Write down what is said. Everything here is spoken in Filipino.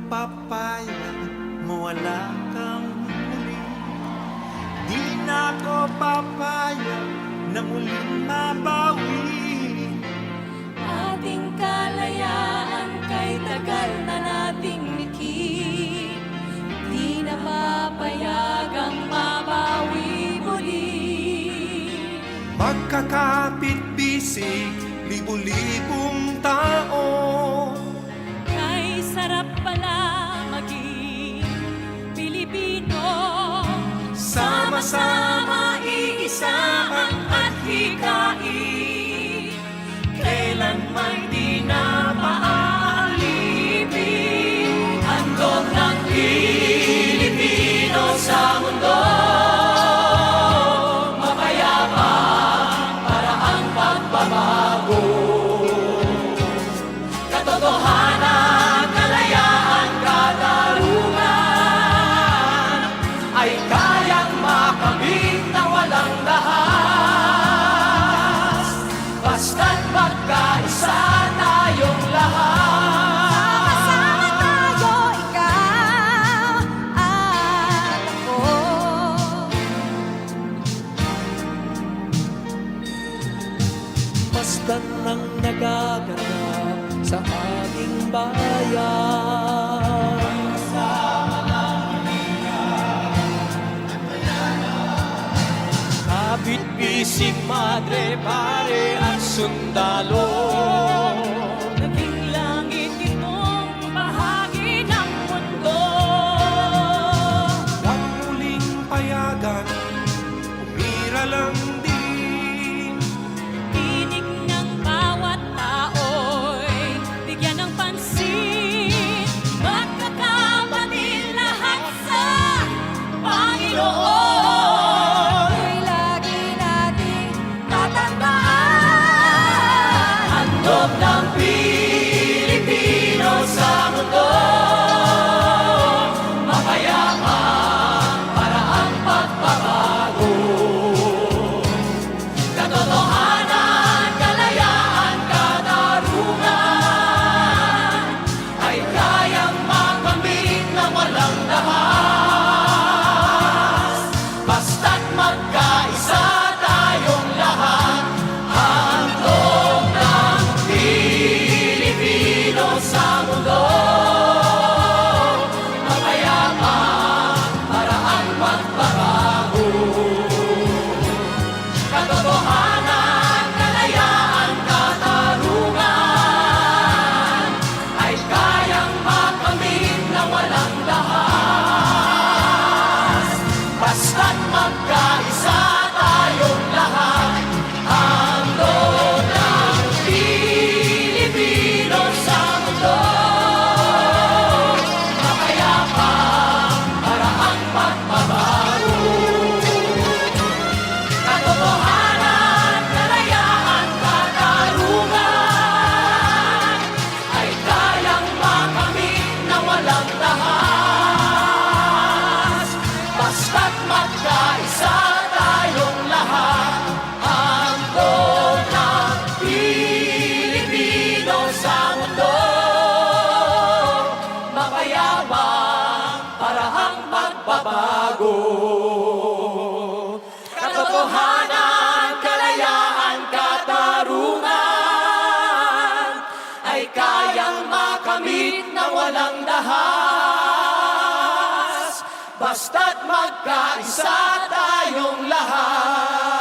papayag mawala kang muli. Di na ako papayag na muling mabawi. Ating kalayaan kay tagal na nating likid, di na papayagang mabawi muli. Magkakapit-bisig, libu-libong tao. Kay sarap pala maging Pilipino. Sama-sama iisa ang adhikain, kailanman di na maaalipin. Handog ng Pilipino sa mundo, mapayapa para ang pagbabago. Katotohanan, kalayaan, katarungan ay kayang makamit na walang dahas, basta't magkaisa tayong lahat. Sama tayo, ikaw at ako. Basta't nang nagaganap sa ating bayan. Kapit-bisig, madre, pare at sundalo, Naging langit itong bahagi ng mundo. Huwag muling payagan, umira lang din. Tinig ng bawat tao'y bigyan ng pansin. Magkakapatid lahat sa Panginoon. Ay lagi nating tatandaan. Handog ng Pilipino sa mundo, mapayapa para ang pagbabago. Katotohanan, kalayaan, katarungan ay kayang makamit na walang dahas, basta't magkaisa tayong lahat. Handog ng Pilipino sa mundo, mapayapa para ang pagbabago. Katotohanan, kalayaan, katarungan ay kayang makamit na walang dahas, basta't magkaisa tayong lahat. Handog ng Pilipino sa mundo, mapayapa para ang pagbabago. Katotohanan, kalayaan, katarungan ay kayang makamit na walang dahas, basta't magkaisa tayong lahat. Handog ng Pilipino sa mundo, mapayapa para ang pagbabago. Katotohanan, kalayaan, katarungan ay kayang makamit na walang dahas, basta't magkaisa tayong lahat.